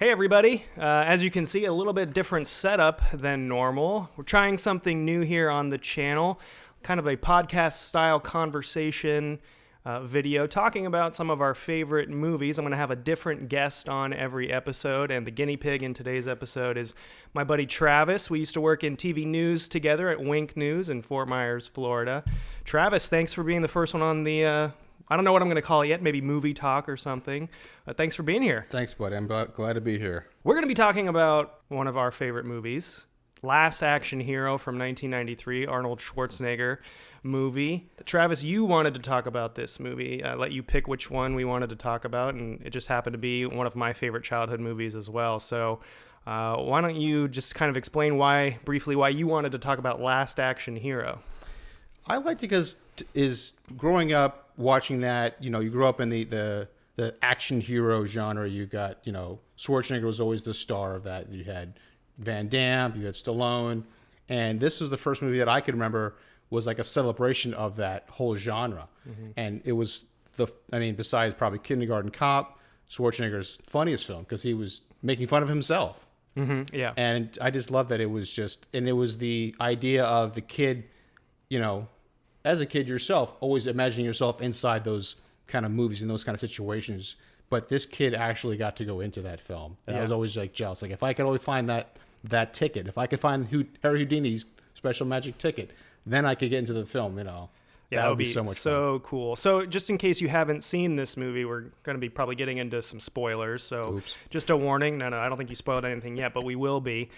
Hey everybody, as you can see, a little bit different setup than normal. We're trying something new here on the channel, kind of a podcast style conversation video talking about some of our favorite movies. I'm going to have a different guest on every episode, and the guinea pig in today's episode is my buddy Travis. We used to work in TV news together at Wink News in Fort Myers, Florida. Travis, thanks for being the first one on the I don't know what I'm going to call it yet, maybe movie talk or something. Thanks for being here. Thanks, buddy. I'm glad to be here. We're going to be talking about one of our favorite movies, Last Action Hero from 1993, Arnold Schwarzenegger movie. Travis, you wanted to talk about this movie. I let you pick which one we wanted to talk about, and it just happened to be one of my favorite childhood movies as well. So why don't you just kind of explain briefly why you wanted to talk about Last Action Hero? I liked it because growing up, watching that, you grew up in the action hero genre. You got, Schwarzenegger was always the star of that. You had Van Damme, you had Stallone, and this was the first movie that I could remember was like a celebration of that whole genre. Mm-hmm. And it was besides probably Kindergarten Cop, Schwarzenegger's funniest film because he was making fun of himself. Mm-hmm. Yeah. And I just love that it was the idea of the kid, as a kid yourself, always imagining yourself inside those kind of movies and those kind of situations. But this kid actually got to go into that film. And I was always like jealous. Like if I could only find that ticket, if I could find Harry Houdini's special magic ticket, then I could get into the film, Yeah, that would be so much fun. Cool. So just in case you haven't seen this movie, we're going to be probably getting into some spoilers. So Oops. Just a warning. No, I don't think you spoiled anything yet, but we will be.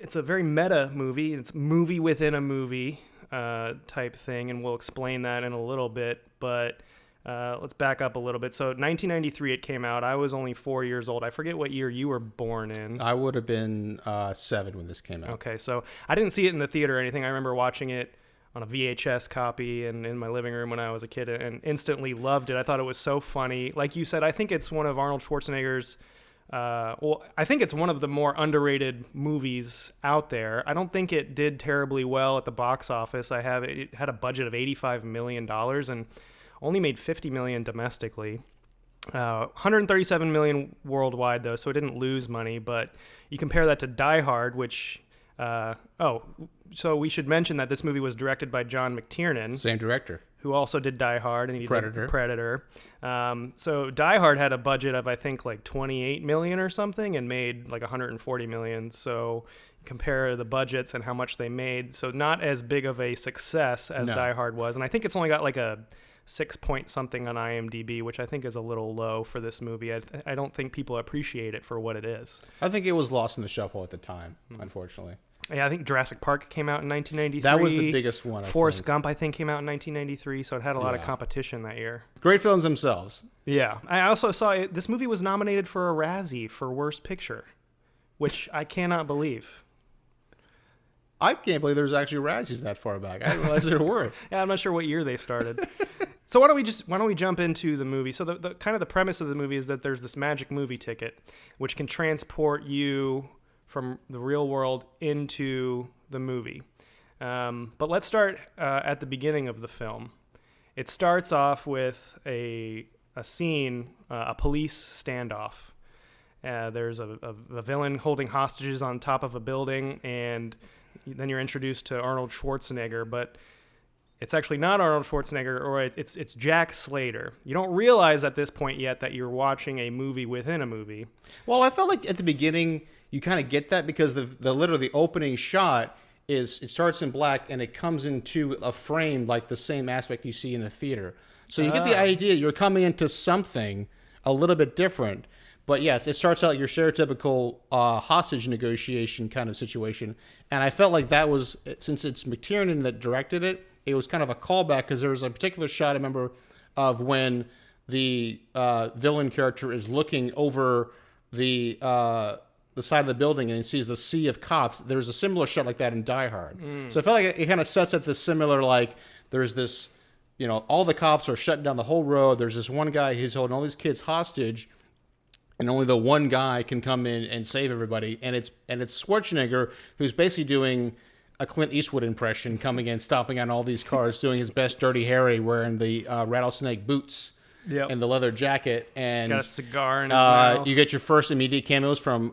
It's a very meta movie. It's movie within a movie type thing, and we'll explain that in a little bit. But let's back up a little bit. So 1993 it came out. I was only 4 years old. I forget what year you were born in. I would have been 7 when this came out. Okay, so I didn't see it in the theater or anything. I remember watching it on a VHS copy and in my living room when I was a kid and instantly loved it. I thought it was so funny. Like you said, I think it's one of Arnold Schwarzenegger's I think it's one of the more underrated movies out there. I don't think it did terribly well at the box office. It had a budget of $85 million and only made $50 million domestically. 137 million worldwide though, so it didn't lose money. But you compare that to Die Hard, which so we should mention that this movie was directed by John McTiernan, same director, who also did Die Hard and he Predator. did Predator. So Die Hard had a budget of I think like 28 million or something and made like 140 million. So compare the budgets and how much they made. So not as big of a success as Die Hard was. And I think it's only got like a 6 point something on IMDb, which I think is a little low for this movie. I don't think people appreciate it for what it is. I think it was lost in the shuffle at the time, unfortunately. Yeah, I think Jurassic Park came out in 1993. That was the biggest one. Forrest Gump, I think, came out in 1993, so it had a lot of competition that year. Great films themselves. Yeah. I also saw this movie was nominated for a Razzie for Worst Picture, which I cannot believe. I can't believe there's actually Razzies that far back. I didn't realize there were. Yeah, I'm not sure what year they started. So why don't we jump into the movie? So the kind of the premise of the movie is that there's this magic movie ticket, which can transport you from the real world into the movie. But let's start at the beginning of the film. It starts off with a scene, a police standoff. There's a villain holding hostages on top of a building, and then you're introduced to Arnold Schwarzenegger, but it's actually not Arnold Schwarzenegger, or it's Jack Slater. You don't realize at this point yet that you're watching a movie within a movie. Well, I felt like at the beginning you kind of get that because the literally opening shot is it starts in black and it comes into a frame like the same aspect you see in the theater. So you get the idea you're coming into something a little bit different. But yes, it starts out your stereotypical hostage negotiation kind of situation. And I felt like that was, since it's McTiernan that directed it, it was kind of a callback because there was a particular shot I remember of when the villain character is looking over the side of the building and he sees the sea of cops. There's a similar shot like that in Die Hard. So I felt like it kind of sets up this similar, like there's this, all the cops are shutting down the whole road. There's this one guy who's holding all these kids hostage, and only the one guy can come in and save everybody. And it's Schwarzenegger who's basically doing a Clint Eastwood impression, coming in, stomping on all these cars, doing his best Dirty Harry, wearing the rattlesnake boots. Yep. and the leather jacket, and got a cigar in his mouth. you get your first immediate cameos from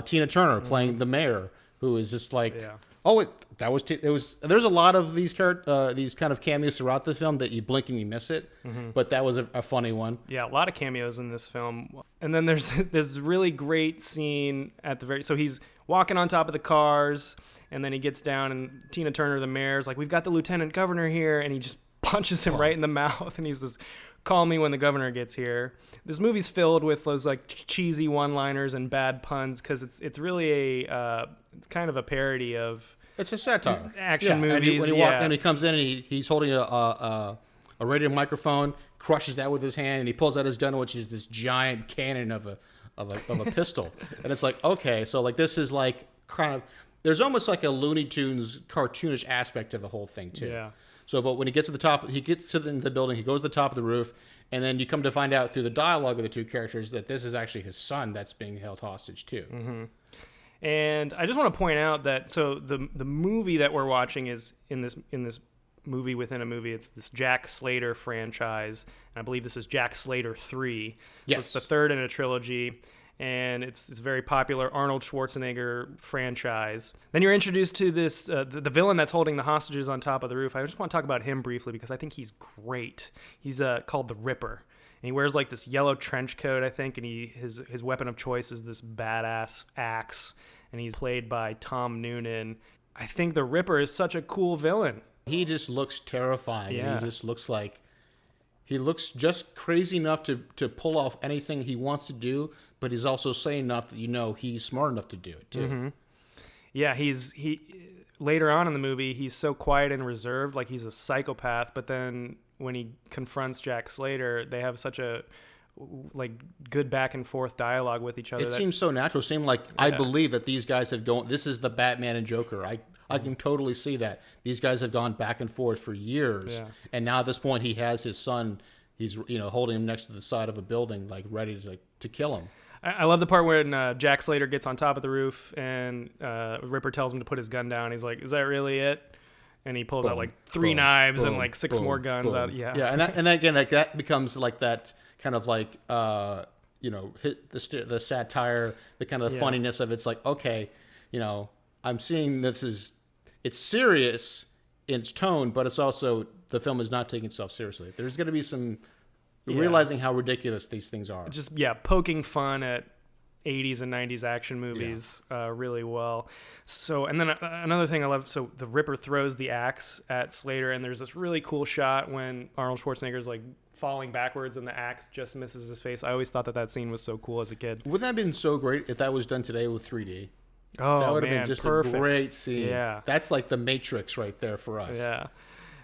Tina Turner playing the mayor, who is just like, there's a lot of these kind of cameos throughout the film that you blink and you miss it, but that was a funny one. Yeah, a lot of cameos in this film. And then there's this really great scene at the so he's walking on top of the cars, and then he gets down, and Tina Turner, the mayor's like, we've got the lieutenant governor here, and he just punches him right in the mouth, and he says, call me when the governor gets here. This movie's filled with those like cheesy one-liners and bad puns, because it's really it's kind of a parody of it's a satire action movies. And he comes in and he's holding a radio microphone, crushes that with his hand, and he pulls out his gun, which is this giant cannon of a pistol. And it's like, okay, so like this is like kind of, there's almost like a Looney Tunes cartoonish aspect to the whole thing too. Yeah. So, but when he gets to the top, he gets to the building, he goes to the top of the roof, and then you come to find out through the dialogue of the two characters that this is actually his son that's being held hostage too. Mm-hmm. And I just want to point out that the movie that we're watching is in this movie within a movie. It's this Jack Slater franchise, and I believe this is Jack Slater 3. Yes. So it's the third in a trilogy, and it's this very popular Arnold Schwarzenegger franchise. Then you're introduced to this the villain that's holding the hostages on top of the roof. I just want to talk about him briefly because I think he's great. He's called the Ripper. And he wears like this yellow trench coat, I think, and his weapon of choice is this badass axe, and he's played by Tom Noonan. I think the Ripper is such a cool villain. He just looks terrifying. Yeah. And he just looks like he looks just crazy enough to pull off anything he wants to do, but he's also sane enough that he's smart enough to do it too. Mm-hmm. Yeah, he later on in the movie he's so quiet and reserved, like he's a psychopath, but then when he confronts Jack Slater, they have such a like good back and forth dialogue with each other. It seems so natural. It seemed like I believe that these guys have gone. This is the Batman and Joker. I can totally see that these guys have gone back and forth for years, and now at this point he has his son. He's holding him next to the side of a building, like ready to kill him. I love the part when Jack Slater gets on top of the roof and Ripper tells him to put his gun down. He's like, "Is that really it?" And he pulls out like three knives and like six more guns out. Yeah, yeah, and again, like that becomes like that kind of like hit the satire, the kind of the funniness of it's like, okay, I'm seeing it's serious in its tone, but it's also the film is not taking itself seriously. There's going to be some realizing how ridiculous these things are. Just poking fun at 80s and 90s action movies really well. So, and then another thing I love, so the Ripper throws the axe at Slater, and there's this really cool shot when Arnold Schwarzenegger's like falling backwards and the axe just misses his face. I always thought that scene was so cool as a kid. Wouldn't that have been so great if that was done today with 3D? Oh, that would have been just perfect. a great scene. Yeah. That's like the Matrix right there for us. Yeah.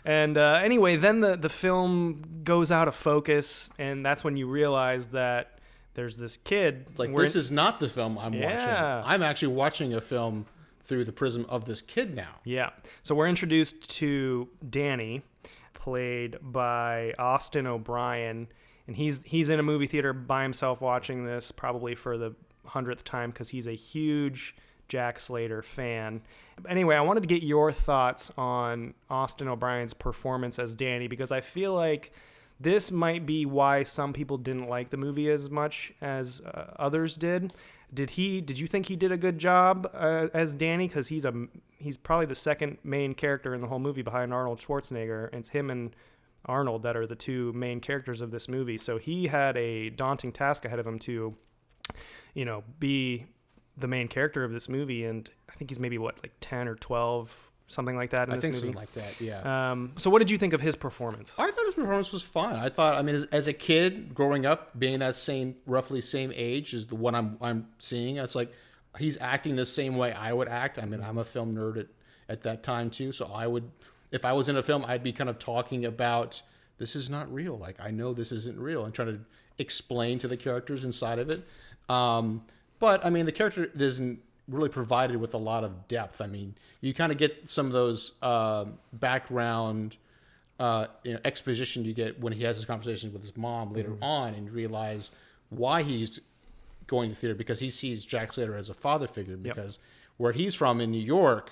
And anyway, then the film goes out of focus, and that's when you realize that there's this kid. Like, this is not the film I'm watching. I'm actually watching a film through the prism of this kid now. Yeah. So we're introduced to Danny, played by Austin O'Brien, and he's in a movie theater by himself watching this, probably for the 100th time, because he's a huge Jack Slater fan. Anyway, I wanted to get your thoughts on Austin O'Brien's performance as Danny, because I feel like this might be why some people didn't like the movie as much as others did. Did you think he did a good job as Danny? Because he's probably the second main character in the whole movie behind Arnold Schwarzenegger. It's him and Arnold that are the two main characters of this movie. So he had a daunting task ahead of him to, be the main character of this movie. And I think he's maybe 10 or 12. Something like that in this movie. I think something like that, yeah. So what did you think of his performance? I thought his performance was fine. I thought, as a kid growing up, being that roughly same age as the one I'm seeing, it's like he's acting the same way I would act. I'm a film nerd at that time too, so I would, if I was in a film, I'd be kind of talking about, this is not real. Like, I know this isn't real, and trying to explain to the characters inside of it. But the character isn't really provided with a lot of depth. You kind of get some of those background exposition you get when he has his conversation with his mom later on, and you realize why he's going to theater, because he sees Jack Slater as a father figure, because where he's from in New York,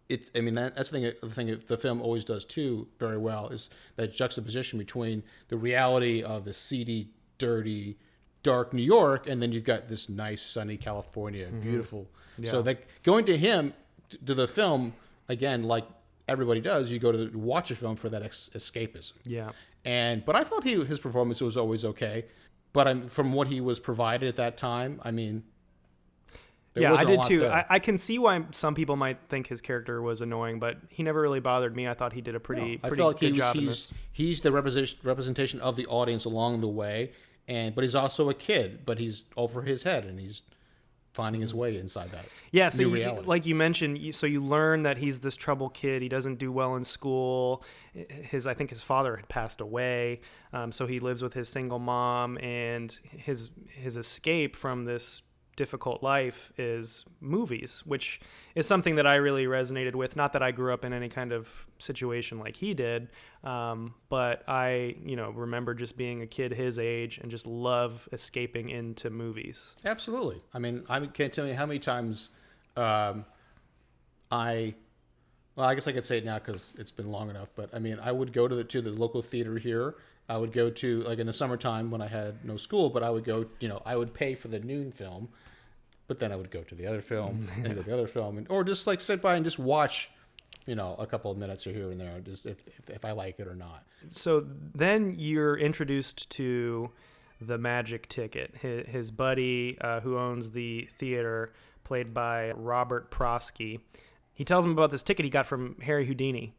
I mean, that's the thing the film always does too very well is that juxtaposition between the reality of the seedy, dirty, dark New York, and then you've got this nice, sunny California, beautiful. Yeah. So that going to the film again, like everybody does, you go to watch a film for that escapism. Yeah. But I thought his performance was always okay. But from what he was provided at that time, I mean. Yeah, I did too. I can see why some people might think his character was annoying, but he never really bothered me. I thought he did a pretty good job in this. He's the representation of the audience along the way, but he's also a kid, but he's over his head, and he's finding his way inside that new reality. Like you mentioned, you learn that he's this troubled kid. He doesn't do well in school. I think his father had passed away, so he lives with his single mom, and his escape from this difficult life is movies, which is something that I really resonated with. Not that I grew up in any kind of situation like he did, but I, remember just being a kid his age and just love escaping into movies. Absolutely. I mean, I can't tell you how many times I guess I could say it now because it's been long enough, but I mean, I would go to the local theater here. I would go to, like in the summertime when I had no school, but I would go, I would pay for the noon film, but then I would go to the other film and the other film, or just like sit by and just watch, a couple of minutes or here and there, just if I like it or not. So then you're introduced to the magic ticket. His buddy who owns the theater, played by Robert Prosky, he tells him about this ticket he got from Harry Houdini.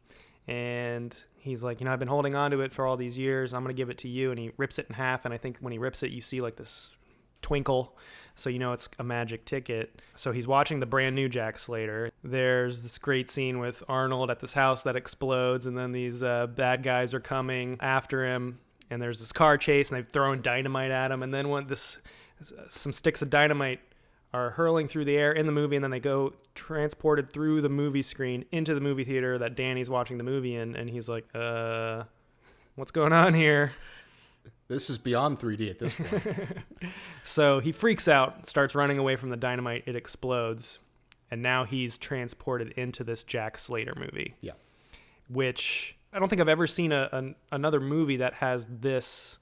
And he's like, I've been holding on to it for all these years. I'm going to give it to you. And he rips it in half. And I think when he rips it, you see like this twinkle. So it's a magic ticket. So he's watching the brand new Jack Slater. There's this great scene with Arnold at this house that explodes. And then these bad guys are coming after him. And there's this car chase and they've thrown dynamite at him. And then some sticks of dynamite are hurling through the air in the movie, and then they go transported through the movie screen into the movie theater that Danny's watching the movie in, and he's like, what's going on here? This is beyond 3D at this point. So he freaks out, starts running away from the dynamite, it explodes, and now he's transported into this Jack Slater movie. Yeah. Which I don't think I've ever seen another movie that has this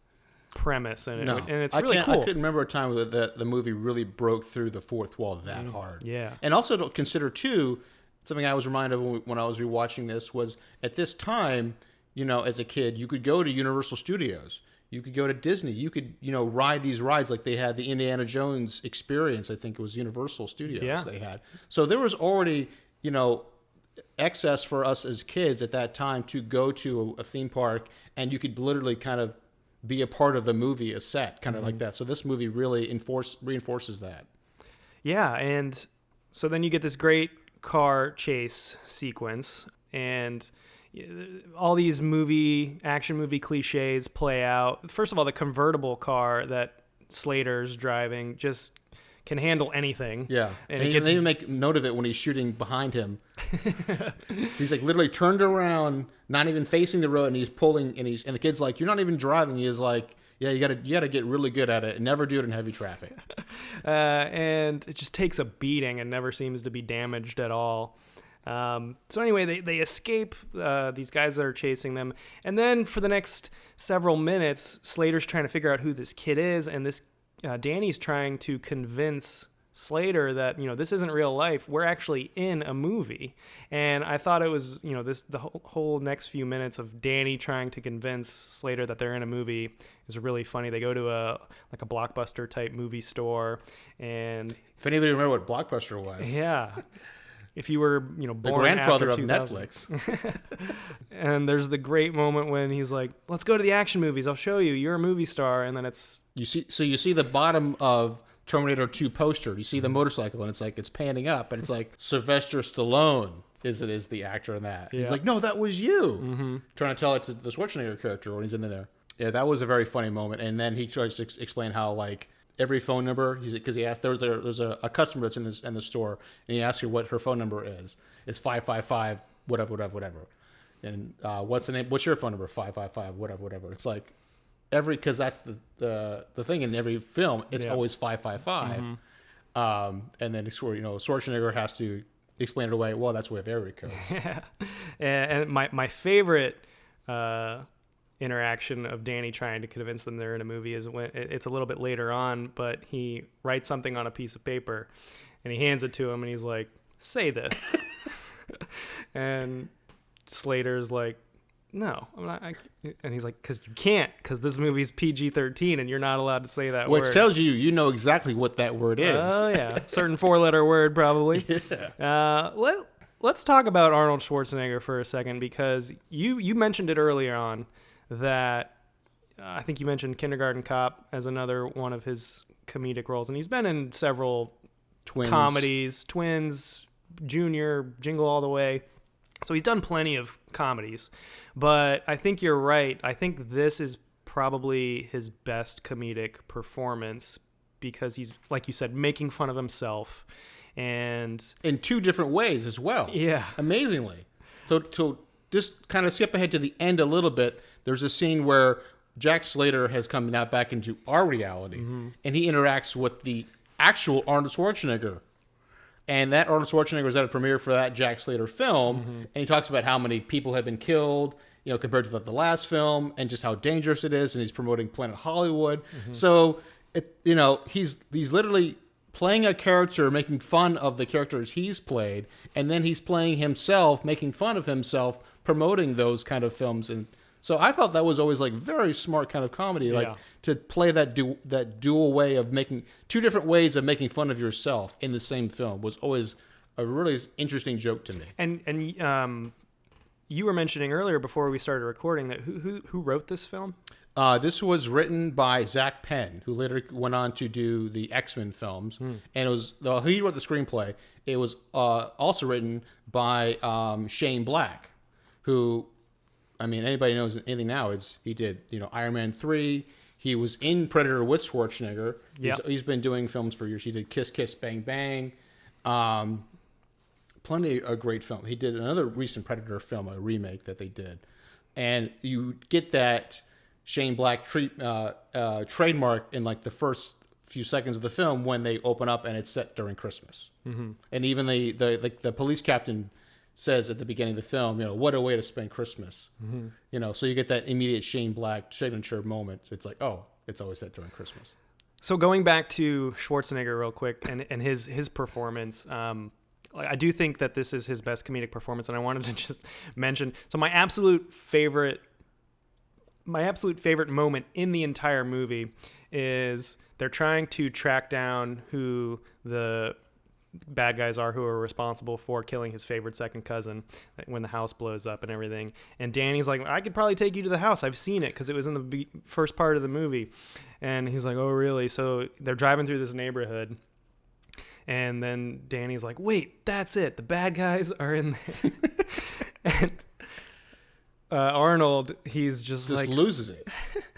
premise and it's really cool. I couldn't remember a time that the movie really broke through the fourth wall that hard. Yeah. And also to consider too, something I was reminded of when I was rewatching this was at this time, as a kid, you could go to Universal Studios, you could go to Disney, you could ride these rides like they had the Indiana Jones experience. I think it was Universal Studios they had. So there was already excess for us as kids at that time to go to a theme park, and you could literally kind of be a part of the movie, a set, kind of like that. So this movie really reinforces that. Yeah, and so then you get this great car chase sequence, and all these action movie cliches play out. First of all, the convertible car that Slater's driving just can handle anything. Yeah, and they even make note of it when he's shooting behind him. He's like literally turned around, not even facing the road, and he's pulling, and the kid's like, "You're not even driving." He is like, "Yeah, you gotta get really good at it, and never do it in heavy traffic." And it just takes a beating and never seems to be damaged at all. So anyway, they escape these guys that are chasing them, and then for the next several minutes, Slater's trying to figure out who this kid is, and this Danny's trying to convince Slater that this isn't real life. We're actually in a movie. And I thought it was the whole next few minutes of Danny trying to convince Slater that they're in a movie is really funny. They go to a Blockbuster type movie store, and if anybody remember what Blockbuster was, yeah. If you were, born the grandfather after of Netflix. And there's the great moment when he's like, "Let's go to the action movies. I'll show you. You're a movie star." And then you see the bottom of Terminator 2 poster. You see the motorcycle, and it's panning up, and it's like Sylvester Stallone is the actor in that. Yeah. He's like, "No, that was you." Mm-hmm. Trying to tell it to the Schwarzenegger character when he's in there. Yeah, that was a very funny moment. And then he tries to explain how every phone number, because he asked, there's a customer that's in the store, and he asks her what her phone number is. It's 555 whatever. And what's the name? What's your phone number? 555 whatever. It's like because that's the thing in every film. It's always 555. Mm-hmm. And then Schwarzenegger has to explain it away. Well, that's where every codes. Yeah. And my favorite interaction of Danny trying to convince them they're in a movie is when it's a little bit later on, but he writes something on a piece of paper and he hands it to him and he's like, say this. And Slater's like, no, I'm not. And he's like, because you can't, because this movie's PG-13 and you're not allowed to say that word. Which tells you know exactly what that word is. Oh, yeah. Certain 4-letter word, probably. Yeah. Let's talk about Arnold Schwarzenegger for a second, because you mentioned it earlier on that I think you mentioned Kindergarten Cop as another one of his comedic roles. And he's been in several comedies, Twins, Junior, Jingle All the Way. So he's done plenty of comedies, but I think you're right. I think this is probably his best comedic performance because he's, like you said, making fun of himself, and in two different ways as well. Yeah, amazingly. So just kind of skip ahead to the end a little bit. There's a scene where Jack Slater has come now back into our reality, and he interacts with the actual Arnold Schwarzenegger. And that Arnold Schwarzenegger was at a premiere for that Jack Slater film, and he talks about how many people have been killed, compared to the last film, and just how dangerous it is. And he's promoting Planet Hollywood. So, he's literally playing a character, making fun of the characters he's played, and then he's playing himself, making fun of himself, promoting those kind of films. And so I felt that was always like very smart kind of comedy, like to play that dual way of making two different ways of making fun of yourself in the same film was always a really interesting joke to me. And you were mentioning earlier before we started recording that who wrote this film? This was written by Zach Penn, who later went on to do the X-Men films, and it was he wrote the screenplay. It was also written by Shane Black, who, I mean, anybody knows anything now, he did, Iron Man 3. He was in Predator with Schwarzenegger. He's been doing films for years. He did Kiss Kiss Bang Bang. Plenty of great film. He did another recent Predator film, a remake that they did. And you get that Shane Black trademark in like the first few seconds of the film when they open up and it's set during Christmas. And even the police captain says at the beginning of the film, what a way to spend Christmas. So you get that immediate Shane Black signature moment. It's like, oh, it's always set during Christmas. So going back to Schwarzenegger real quick and his performance, I do think that this is his best comedic performance, and I wanted to just mention, so my absolute favorite moment in the entire movie is they're trying to track down who the bad guys are who are responsible for killing his favorite second cousin when the house blows up and everything. And Danny's like, I could probably take you to the house. I've seen it because it was in the first part of the movie. And he's like, oh, really? So they're driving through this neighborhood. And then Danny's like, wait, that's it. The bad guys are in there. And Arnold, he's just like... loses it.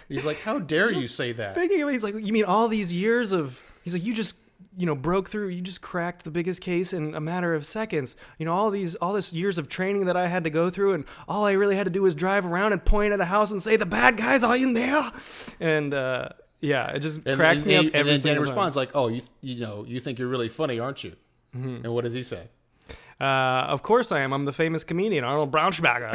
He's like, how dare you say that? He's like, you mean all these years of... He's like, you just... broke through, you just cracked the biggest case in a matter of seconds. All this years of training that I had to go through, and all I really had to do was drive around and point at a house and say, the bad guys are in there. And it just cracks me up every single time. And then Danny responds like, oh, you think you're really funny, aren't you? And what does he say? Of course I am. I'm the famous comedian, Arnold Braunschweiger.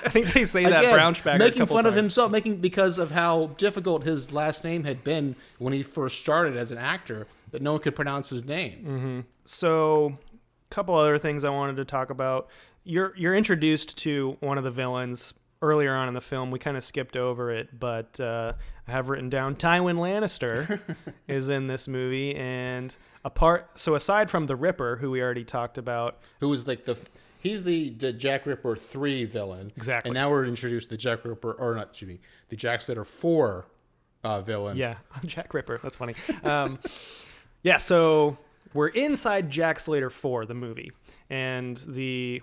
I think they say that Braunschweiger making a couple fun times. of himself, because of how difficult his last name had been when he first started as an actor, that no one could pronounce his name. So, a couple other things I wanted to talk about. You're introduced to one of the villains earlier on in the film. We kind of skipped over it, but I have written down Tywin Lannister is in this movie, and aside from the Ripper, who we already talked about, who was like he's the Jack Ripper 3 villain. Exactly. And now we're introduced to the Jack Slater 4 villain. Yeah, Jack Ripper. That's funny. So we're inside Jack Slater 4, the movie. And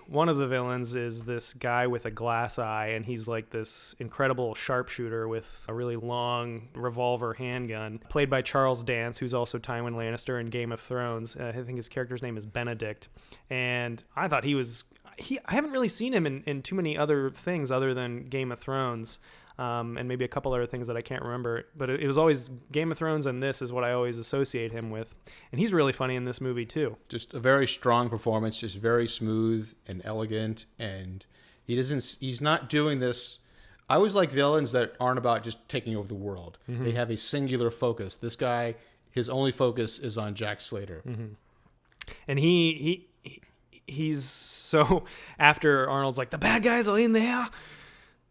one of the villains is this guy with a glass eye, and he's like this incredible sharpshooter with a really long revolver handgun, played by Charles Dance, who's also Tywin Lannister in Game of Thrones. I think his character's name is Benedict. And I thought I haven't really seen him in too many other things other than Game of Thrones. and maybe a couple other things that I can't remember. But it was always Game of Thrones, and this is what I always associate him with. And he's really funny in this movie too. Just a very strong performance, just very smooth and elegant, and he's not doing this. I always like villains that aren't about just taking over the world. Mm-hmm. They have a singular focus. This guy, his only focus is on Jack Slater. Mm-hmm. And he's so, after Arnold's like, the bad guys are in there,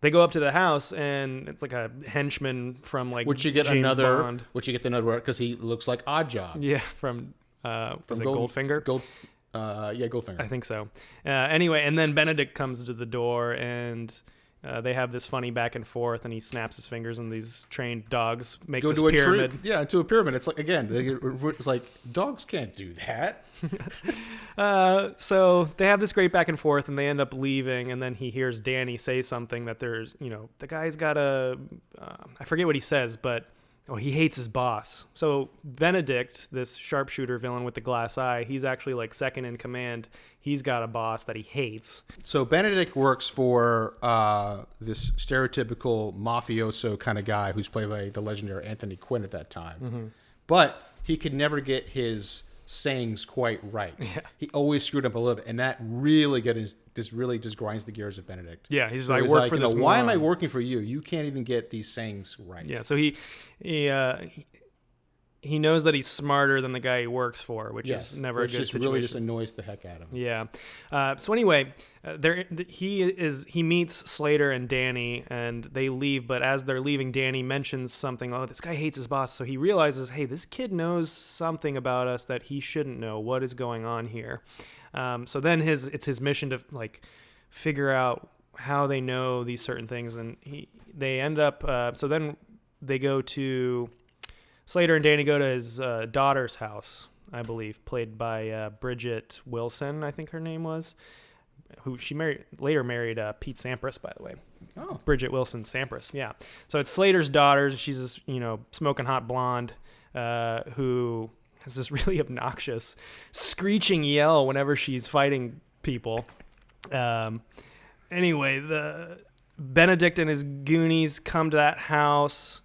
they go up to the house, and it's like a henchman from like which you get James another Bond. Which you get another because he looks like Oddjob. Yeah, from Goldfinger? Goldfinger. I think so. Anyway, and then Benedict comes to the door, and they have this funny back and forth, and he snaps his fingers, and these trained dogs make this pyramid. To a pyramid. It's like, again, it's like, dogs can't do that. So they have this great back and forth, and they end up leaving, and then he hears Danny say something that there's, the guy's got I forget what he says, but he hates his boss. So Benedict, this sharpshooter villain with the glass eye, he's actually like second in command. He's got a boss that he hates. So Benedict works for this stereotypical mafioso kind of guy who's played by the legendary Anthony Quinn at that time. Mm-hmm. But he could never get his sayings quite right. Yeah. He always screwed up a little bit, and that really just grinds the gears of Benedict. Yeah, he's like, I work for this moron. Why am I working for you? You can't even get these sayings right. Yeah, so he knows that he's smarter than the guy he works for, which is never a good situation. Really just annoys the heck out of him. Yeah. So anyway, he meets Slater and Danny, and they leave. But as they're leaving, Danny mentions something. Oh, this guy hates his boss. So he realizes, hey, this kid knows something about us that he shouldn't know. What is going on here? So then it's his mission to like figure out how they know these certain things, and they end up. So then they go to. Slater and Danny go to his daughter's house, I believe, played by Bridget Wilson, I think her name was, who she later married Pete Sampras, by the way. Oh. Bridget Wilson Sampras, yeah. So it's Slater's daughter. She's this, smoking hot blonde who has this really obnoxious screeching yell whenever she's fighting people. Anyway, the Benedict and his goonies come to that house,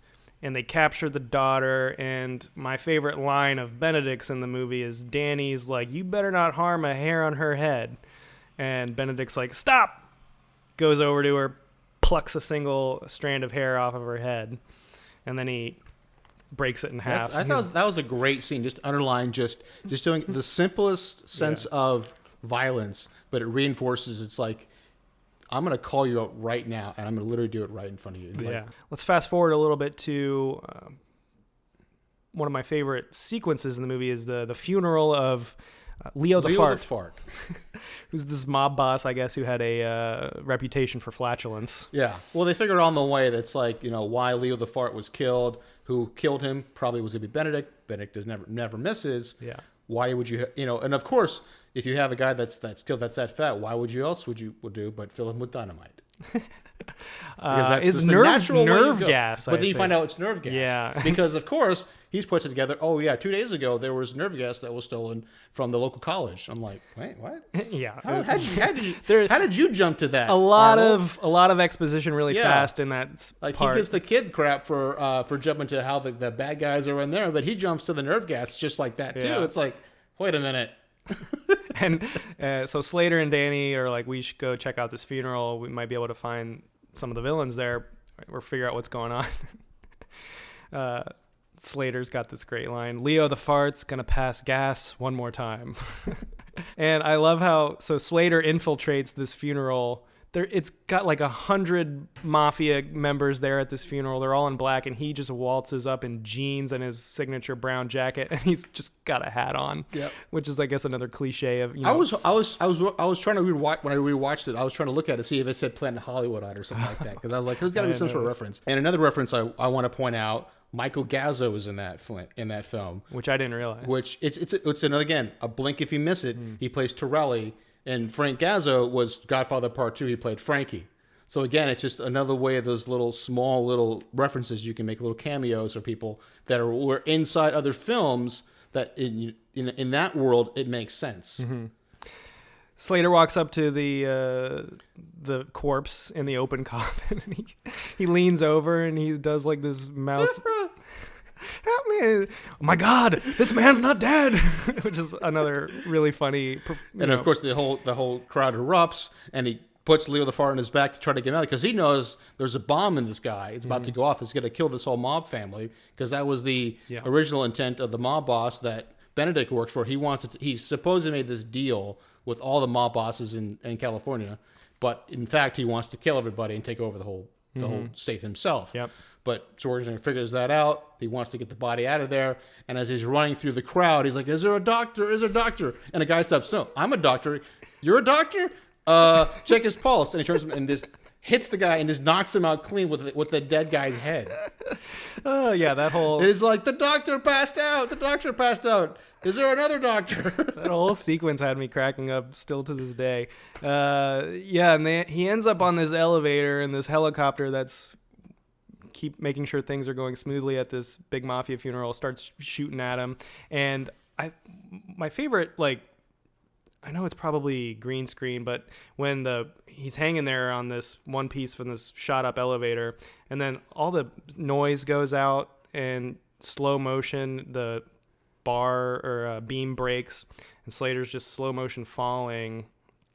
and they capture the daughter, and my favorite line of Benedict's in the movie is Danny's like, you better not harm a hair on her head. And Benedict's like, stop! Goes over to her, plucks a single strand of hair off of her head, and then he breaks it in half. I thought that was a great scene, just underlying, just doing the simplest sense of violence, but it reinforces, it's like, I'm going to call you out right now, and I'm going to literally do it right in front of you. Yeah. Let's fast forward a little bit to one of my favorite sequences in the movie is the funeral of Leo the Fart. Who's this mob boss, I guess, who had a reputation for flatulence. Yeah. Well, they figured on the way that's like, why Leo the Fart was killed. Who killed him probably was going to be Benedict. Benedict never misses. Yeah. Why would you, and of course, if you have a guy that's killed, that's that fat, why would you do but fill him with dynamite? Because that's it's nerve gas. But then you find out it's nerve gas. Yeah. Because of course he's puts it together. Oh yeah, 2 days ago there was nerve gas that was stolen from the local college. I'm like, wait, what? Yeah. How did you jump to that? A lot of exposition really fast in that like part. He gives the kid crap for jumping to how the bad guys are in there, but he jumps to the nerve gas just like that too. Yeah. It's like, wait a minute. And so Slater and Danny are like, we should go check out this funeral. We might be able to find some of the villains there or figure out what's going on. Slater's got this great line, Leo the Fart's gonna pass gas one more time. And I love how, so Slater infiltrates this funeral. It's got like 100 mafia members there at this funeral. They're all in black, and he just waltzes up in jeans and his signature brown jacket, and he's just got a hat on. Yep. Which is, I guess, another cliche of. I was trying to rewatch when I rewatched it. I was trying to look at it, see if it said Planet Hollywood on it or something like that, because I was like, there's got to be some sort of reference. And another reference I want to point out. Michael Gazzo is in that film, which I didn't realize. Which it's another, again, a blink if you miss it. He plays Torelli. And Frank Gazzo was Godfather Part 2. He played Frankie. So again, it's just another way of those small little references you can make, little cameos or people that were inside other films that in that world it makes sense. Mm-hmm. Slater walks up to the corpse in the open coffin, and he leans over and he does like this mouse. Help me! Oh my God, this man's not dead, which is another really funny. Of course, the whole crowd erupts, and he puts Leo the Fart on his back to try to get him out because he knows there's a bomb in this guy. It's about to go off. It's going to kill this whole mob family because that was the original intent of the mob boss that Benedict works for. He supposedly made this deal with all the mob bosses in California, but in fact, he wants to kill everybody and take over the whole state himself. Yep. But Schwarzenegger figures that out. He wants to get the body out of there. And as he's running through the crowd, he's like, "Is there a doctor? Is there a doctor?" And the guy stops. "No, I'm a doctor. You're a doctor? Check his pulse." And he turns and just hits the guy and just knocks him out clean with the dead guy's head. Oh, yeah, that whole... It's like, "The doctor passed out. The doctor passed out. Is there another doctor?" That whole sequence had me cracking up still to this day. And he ends up on this elevator in this helicopter that's keep making sure things are going smoothly at this big mafia funeral, starts shooting at him. And my favorite, like, I know it's probably green screen, but when he's hanging there on this one piece from this shot up elevator, and then all the noise goes out and slow motion, the bar or beam breaks, and Slater's just slow motion falling.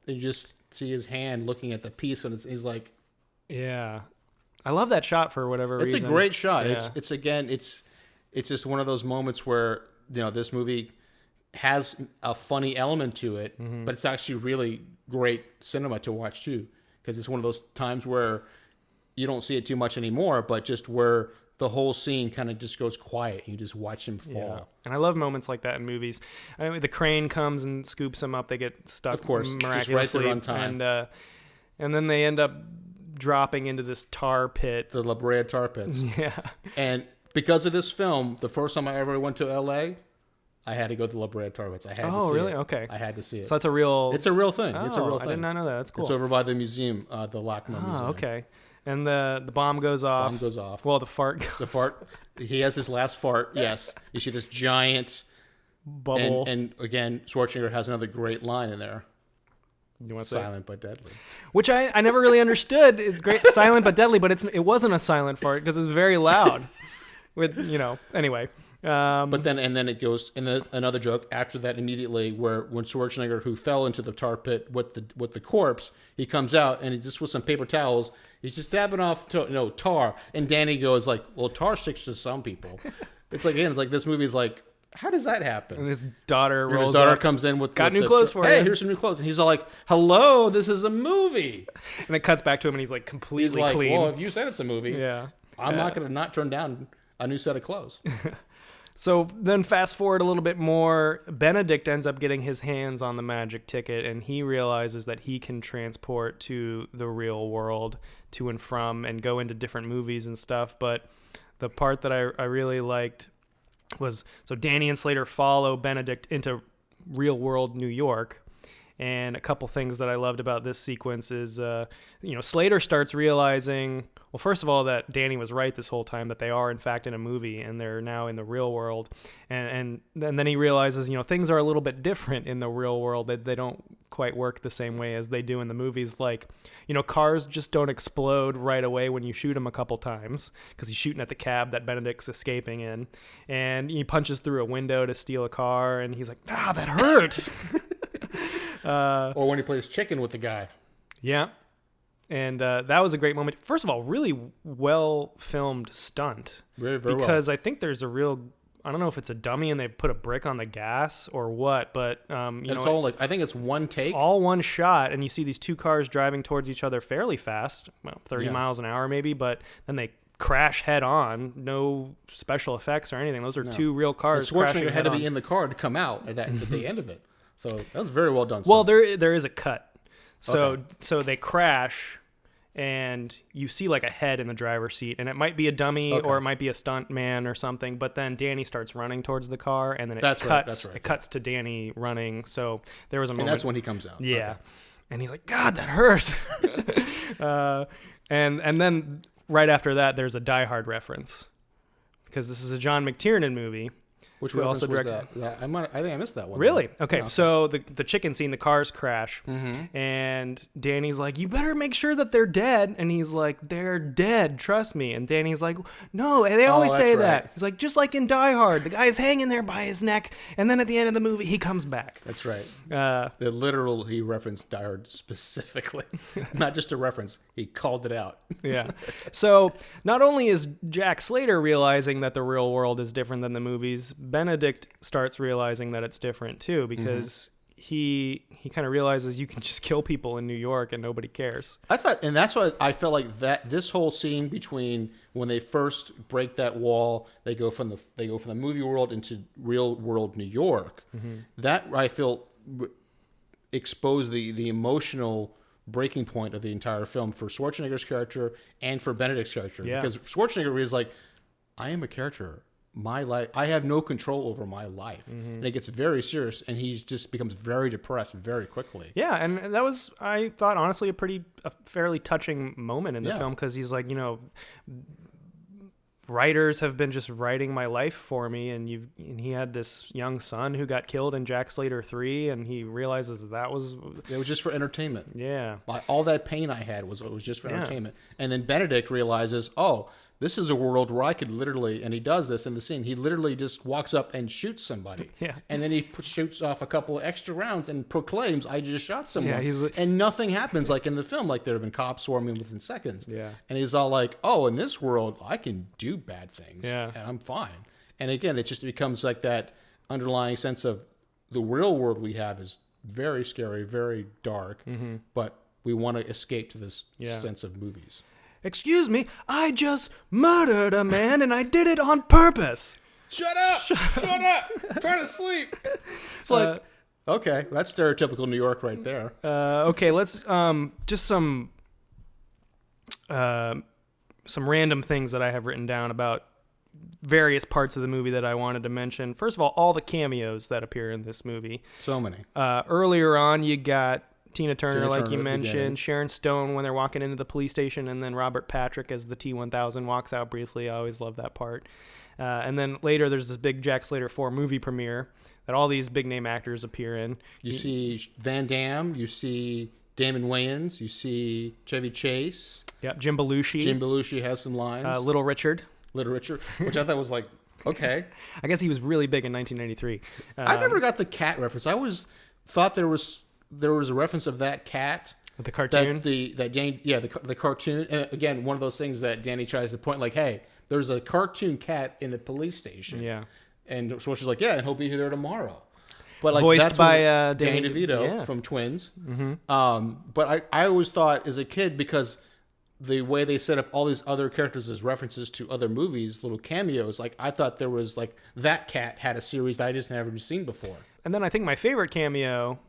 You just see his hand looking at the piece when he's like, yeah. I love that shot for whatever reason. It's a great shot. Yeah. It's just one of those moments where, this movie has a funny element to it, but it's actually really great cinema to watch too, because it's one of those times where you don't see it too much anymore, but just where the whole scene kind of just goes quiet. You just watch him fall. Yeah. And I love moments like that in movies. I mean, the crane comes and scoops him up. They get stuck, of course, miraculously, just right there on time. And then they end up dropping into this tar pit. The La Brea tar pits. Yeah. And because of this film, the first time I ever went to LA, I had to go to the La Brea tar pits. I had to see it. Oh, really? Okay. I had to see it. So that's a real... It's a real thing. Oh, it's a real thing. I did not know that. That's cool. It's over by the museum, the LACMA museum. Oh, okay. And the bomb goes off. Bomb goes off. Well, the fart goes. The fart. He has his last fart. Yes. You see this giant bubble. And again, Schwarzenegger has another great line in there. You want to silent but deadly, which I never really understood. It's great, silent but deadly, but it wasn't a silent fart because it's very loud. With anyway. But then it goes in another joke after that immediately, where when Schwarzenegger, who fell into the tar pit with the corpse, he comes out and he just with some paper towels, he's just dabbing off tar, and Danny goes like, "Well, tar sticks to some people." It's like this movie is like, how does that happen? And his daughter rolls His daughter up, comes in with new clothes for you. Hey, here's some new clothes. And he's all like, "Hello, this is a movie." And it cuts back to him and he's like completely clean. Well, if you said it's a movie, I'm not going to not turn down a new set of clothes. So then fast forward a little bit more, Benedict ends up getting his hands on the magic ticket, and he realizes that he can transport to the real world to and from and go into different movies and stuff. But the part that I really liked was, so Danny and Slater follow Benedict into real world New York. And a couple things that I loved about this sequence is, Slater starts realizing, well, first of all, that Danny was right this whole time, that they are, in fact, in a movie and they're now in the real world. And then he realizes, things are a little bit different in the real world. They don't quite work the same way as they do in the movies. Like, cars just don't explode right away when you shoot them a couple times, because he's shooting at the cab that Benedict's escaping in. And he punches through a window to steal a car, and he's like, that hurt. Or when he plays chicken with the guy. Yeah. And that was a great moment. First of all, really well filmed stunt. Very, very because well. I think there's a real, I don't know if it's a dummy and they put a brick on the gas or what, but it's all I think it's one take. It's all one shot, and you see these two cars driving towards each other fairly fast, 30 miles an hour maybe, but then they crash head on. No special effects or anything. Those are two real cars. Schwarzenegger had to be in the car to come out at the end of it. So that was very well done. Well, there is a cut. So they crash, and you see like a head in the driver's seat, and it might be a dummy or it might be a stunt man or something. But then Danny starts running towards the car, and then it cuts. It cuts to Danny running. So there was a moment. And that's when he comes out. Yeah, and he's like, "God, that hurt." and then right after that, there's a Die Hard reference, because this is a John McTiernan movie. Which who reference also was directed. that? I think I missed that one. Really? Okay. So the chicken scene, the cars crash, and Danny's like, "You better make sure that they're dead." And he's like, "They're dead. Trust me." And Danny's like, "No, they always say that's that." right. He's like, "Just like in Die Hard, the guy's hanging there by his neck, and then at the end of the movie, he comes back." That's right. The literal, he referenced Die Hard specifically. Not just a reference. He called it out. Yeah. So not only is Jack Slater realizing that the real world is different than the movies, Benedict starts realizing that it's different too, because he kind of realizes you can just kill people in New York and nobody cares. I thought, and that's why I felt like that this whole scene between when they first break that wall, they go from the movie world into real world New York. That I feel exposed the emotional breaking point of the entire film for Schwarzenegger's character and for Benedict's character. Yeah. Because Schwarzenegger is like, I am a character. My life, I have no control over my life. And it gets very serious, and he just becomes very depressed very quickly. Yeah, and that was, I thought, honestly, a fairly touching moment in the film, because he's like, writers have been just writing my life for me, and he had this young son who got killed in Jack Slater 3, and he realizes it was just for entertainment. Yeah. All that pain I had was just for entertainment. And then Benedict realizes, oh, this is a world where I could literally, and he does this in the scene, he literally just walks up and shoots somebody. Yeah. And then he shoots off a couple of extra rounds and proclaims, I just shot someone. Yeah, and nothing happens like in the film, like there have been cops swarming within seconds. Yeah. And he's all like, oh, in this world, I can do bad things. Yeah. And I'm fine. And again, it just becomes like that underlying sense of the real world we have is very scary, very dark, but we want to escape to this sense of movies. Excuse me, I just murdered a man and I did it on purpose. Shut up! Shut up! I'm trying to sleep. It's like, okay, that's stereotypical New York right there. Okay, let's just some random things that I have written down about various parts of the movie that I wanted to mention. First of all the cameos that appear in this movie. So many. Earlier on, you got Tina Turner, like Turner you at the beginning. mentioned, Sharon Stone when they're walking into the police station, and then Robert Patrick as the T-1000 walks out briefly. I always love that part. And then later there's this big Jack Slater 4 movie premiere that all these big name actors appear in. You see Van Damme, you see Damon Wayans, you see Chevy Chase. Yep, Jim Belushi. Jim Belushi has some lines. Little Richard. Little Richard, which I thought was like, okay. I guess he was really big in 1993. I never got the cat reference. I always thought there was a reference of that cat. The cartoon? The cartoon. Again, one of those things that Danny tries to point, like, hey, there's a cartoon cat in the police station. Yeah. And Schwarzenegger's like, yeah, and he'll be there tomorrow. But like, voiced that's by Danny DeVito from Twins. But I always thought as a kid, because the way they set up all these other characters as references to other movies, little cameos, like I thought there was like that cat had a series that I just never seen before. And then I think my favorite cameo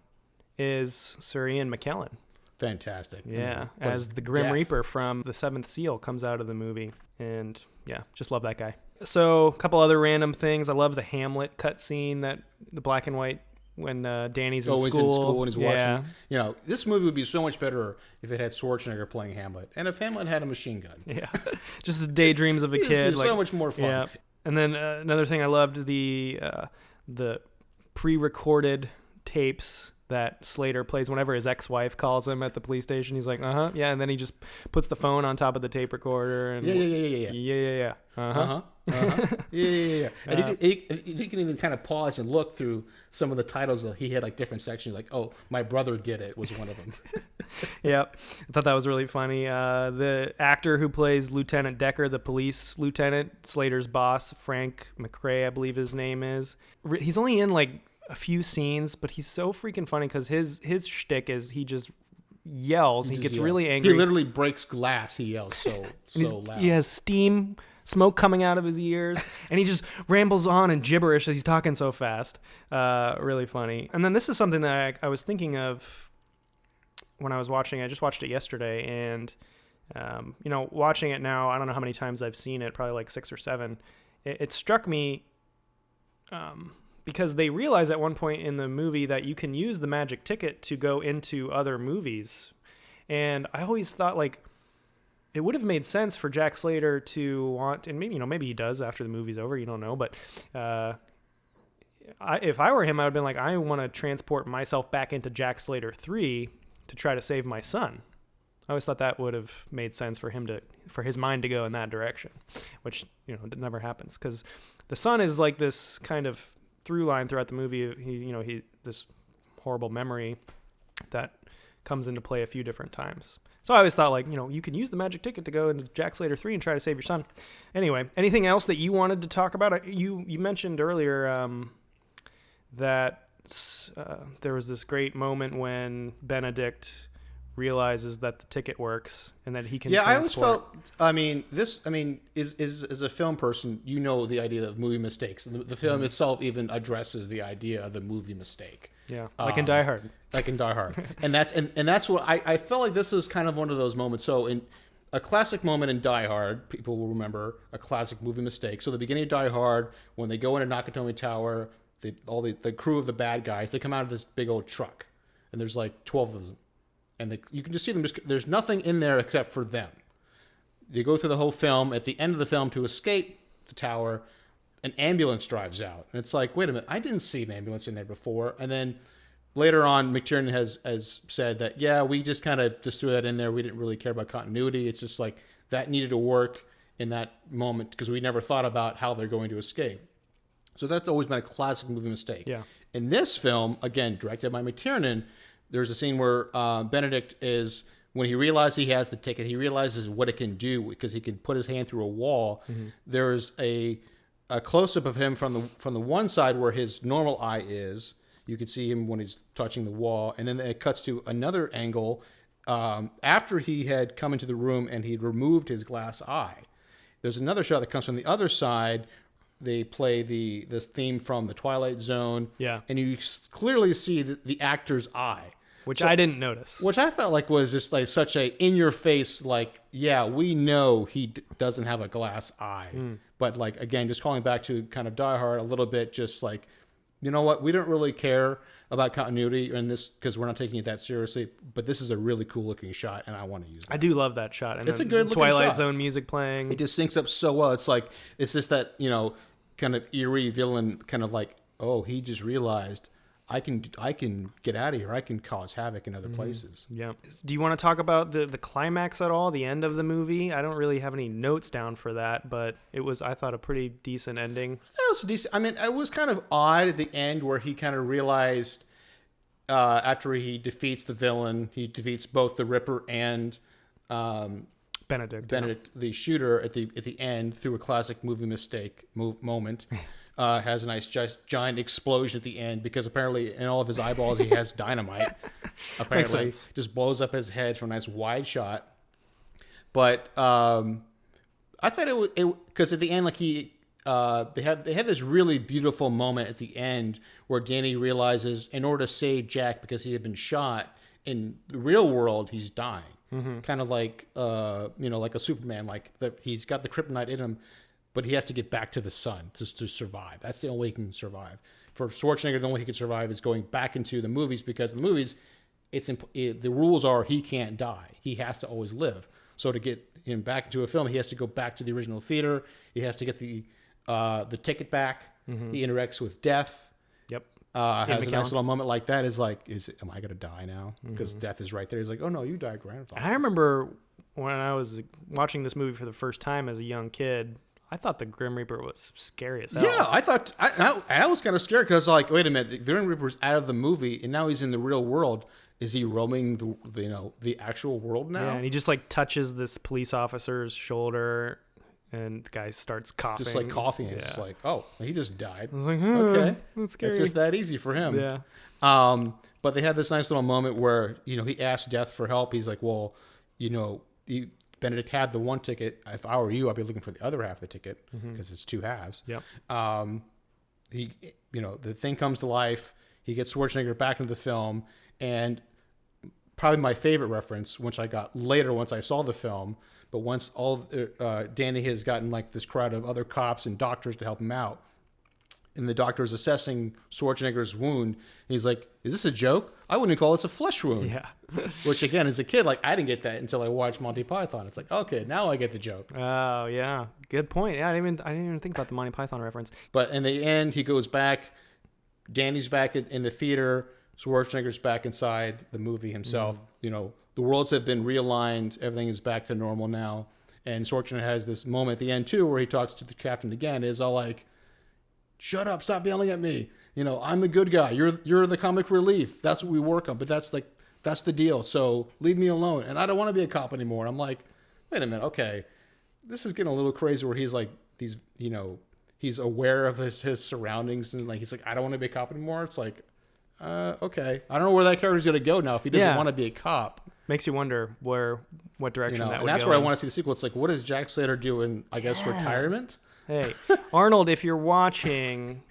is Sir Ian McKellen. Fantastic. Yeah, as the Grim Reaper from The Seventh Seal comes out of the movie. And yeah, just love that guy. So a couple other random things. I love the Hamlet cutscene, that the black and white when Danny's in school. He's in school and he's watching. This movie would be so much better if it had Schwarzenegger playing Hamlet, and if Hamlet had a machine gun. Yeah, just daydreams of a kid. It'd be so much more fun. Yeah. And then another thing I loved, the pre-recorded tapes that Slater plays whenever his ex-wife calls him at the police station. He's like, yeah, and then he just puts the phone on top of the tape recorder. And yeah. Yeah. And you can even kind of pause and look through some of the titles. He had like different sections, like, oh, my brother did it was one of them. Yep. I thought that was really funny. The actor who plays Lieutenant Decker, the police lieutenant, Slater's boss, Frank McRae, I believe his name is. He's only in like a few scenes, but he's so freaking funny because his shtick is he just yells. He gets really angry. He literally breaks glass. He yells so loud. He has smoke coming out of his ears, and he just rambles on in gibberish as he's talking so fast. Really funny. And then this is something that I was thinking of when I was watching. I just watched it yesterday, and watching it now, I don't know how many times I've seen it, probably like 6 or 7. It struck me because they realize at one point in the movie that you can use the magic ticket to go into other movies. And I always thought, like, it would have made sense for Jack Slater to want, and maybe he does after the movie's over, you don't know, but if I were him, I would have been like, I want to transport myself back into Jack Slater 3 to try to save my son. I always thought that would have made sense for his mind to go in that direction, which, it never happens, because the son is like this kind of through line throughout the movie. He this horrible memory that comes into play a few different times. So I always thought, like, you can use the magic ticket to go into Jack Slater 3 and try to save your son. Anyway, anything else that you wanted to talk about? You mentioned earlier that there was this great moment when Benedict realizes that the ticket works and that he can transport. I always felt, as a film person, the idea of movie mistakes. The film itself even addresses the idea of the movie mistake. Yeah, like in Die Hard. And that's what I felt like this was kind of one of those moments. So in a classic moment in Die Hard, people will remember a classic movie mistake. So the beginning of Die Hard, when they go into Nakatomi Tower, all the crew of the bad guys, they come out of this big old truck, and there's like 12 of them. And you can just see them. There's nothing in there except for them. They go through the whole film. At the end of the film, to escape the tower, an ambulance drives out. And it's like, wait a minute, I didn't see an ambulance in there before. And then later on, McTiernan has said that, yeah, we just kind of just threw that in there. We didn't really care about continuity. It's just like that needed to work in that moment because we never thought about how they're going to escape. So that's always been a classic movie mistake. Yeah. In this film, again, directed by McTiernan, there's a scene where Benedict is, when he realizes he has the ticket, he realizes what it can do because he can put his hand through a wall. Mm-hmm. There's a close-up of him from the one side where his normal eye is. You can see him when he's touching the wall. And then it cuts to another angle after he had come into the room and he'd removed his glass eye. There's another shot that comes from the other side. They play this theme from The Twilight Zone. Yeah. And you clearly see the actor's eye. Which I didn't notice. Which I felt like was just like such a in-your-face, like, yeah, we know he doesn't have a glass eye. But, like, again, just calling back to kind of Die Hard a little bit, just like, you know what? We don't really care about continuity in this because we're not taking it that seriously. But this is a really cool-looking shot, and I want to use that. I do love that shot. And it's a good Twilight Zone music playing. It just syncs up so well. It's like, it's just that, kind of eerie villain, kind of like, oh, he just realized I can get out of here. I can cause havoc in other places. Yeah. Do you want to talk about the climax at all? The end of the movie? I don't really have any notes down for that, but it was, I thought, a pretty decent ending. It was decent. I mean, it was kind of odd at the end where he kind of realized after he defeats the villain, he defeats both the Ripper and Benedict, the shooter, at the end through a classic movie mistake moment. Has a nice giant explosion at the end because apparently in all of his eyeballs he has dynamite. Apparently, just blows up his head for a nice wide shot. But I thought it because at the end, like they had this really beautiful moment at the end where Danny realizes in order to save Jack because he had been shot in the real world, he's dying. Mm-hmm. Kind of like like a Superman, like he's got the kryptonite in him. But he has to get back to the sun to survive. That's the only way he can survive. For Schwarzenegger, the only way he can survive is going back into the movies because in the movies, the rules are he can't die. He has to always live. So to get him back into a film, he has to go back to the original theater. He has to get the ticket back. Mm-hmm. He interacts with death. Yep. Has a nice little moment like that. Am I going to die now? Because death is right there. He's like, oh no, you died, grandfather. I remember when I was watching this movie for the first time as a young kid, I thought the Grim Reaper was scary as hell. Yeah, I thought I was kind of scared because like, wait a minute, the Grim Reaper's out of the movie and now he's in the real world. Is he roaming the actual world now? Yeah, and he just like touches this police officer's shoulder, and the guy starts coughing, just like coughing. Yeah. It's just like, oh, he just died. I was like, okay, that's scary. It's just that easy for him. Yeah. But they had this nice little moment where he asked Death for help. He's like, well, Benedict had the one ticket. If I were you, I'd be looking for the other half of the ticket because it's two halves. Yep. The thing comes to life. He gets Schwarzenegger back into the film, and probably my favorite reference, which I got later once I saw the film, but once Danny has gotten like this crowd of other cops and doctors to help him out, and the doctor is assessing Schwarzenegger's wound, and he's like, "Is this a joke? I wouldn't call this a flesh wound." Yeah. Which again, as a kid, like I didn't get that until I watched Monty Python. It's like, okay, now I get the joke. Oh yeah, good point. Yeah, I didn't even think about the Monty Python reference. But in the end, he goes back. Danny's back in the theater. Schwarzenegger's back inside the movie himself. You know, the worlds have been realigned. Everything is back to normal now. And Schwarzenegger has this moment at the end too, where he talks to the captain again. Is all like, "Shut up! Stop yelling at me. You know, I'm the good guy. You're the comic relief. That's what we work on. But that's the deal. So leave me alone. And I don't want to be a cop anymore." I'm like, wait a minute. Okay, this is getting a little crazy. Where he's like, he's aware of his surroundings, and like he's like, I don't want to be a cop anymore. It's like, okay, I don't know where that character's gonna go now if he doesn't want to be a cop. Makes you wonder what direction that would go. And that's where I want to see the sequel. It's like, what does Jack Slater do in, I guess, retirement? Hey, Arnold, if you're watching,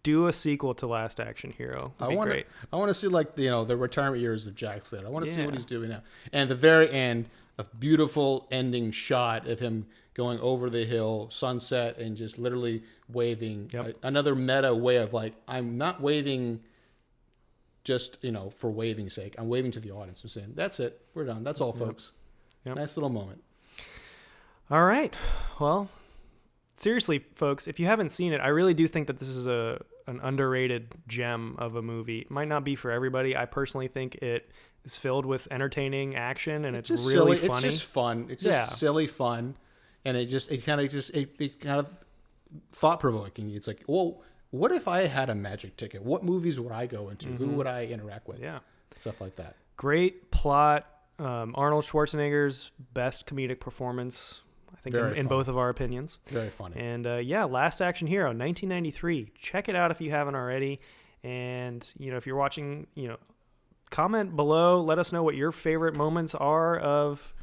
do a sequel to Last Action Hero. It'd be great. I want to see like the retirement years of Jack Slater. I want to see what he's doing now. And at the very end, a beautiful ending shot of him going over the hill, sunset, and just literally waving. Another meta way of like, I'm not waving just for waving's sake. I'm waving to the audience. I'm saying, that's it. We're done. That's all, folks. Nice little moment. All right. Well, seriously, folks, if you haven't seen it, I really do think that this is an underrated gem of a movie. It might not be for everybody. I personally think it is filled with entertaining action, and it's really funny. It's just fun. It's just silly fun, and it's kind of thought provoking. It's like, well, what if I had a magic ticket? What movies would I go into? Who would I interact with? Yeah, stuff like that. Great plot. Arnold Schwarzenegger's best comedic performance, I think, in both of our opinions. Very funny. And Last Action Hero, 1993. Check it out if you haven't already. And if you're watching, comment below. Let us know what your favorite moments are of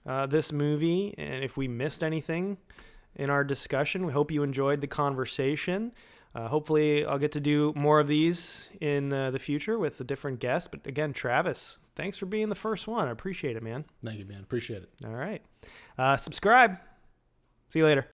this movie, and if we missed anything in our discussion. We hope you enjoyed the conversation. Hopefully, I'll get to do more of these in the future with a different guest. But again, Travis, thanks for being the first one. I appreciate it, man. Thank you, man. Appreciate it. All right. Subscribe. See you later.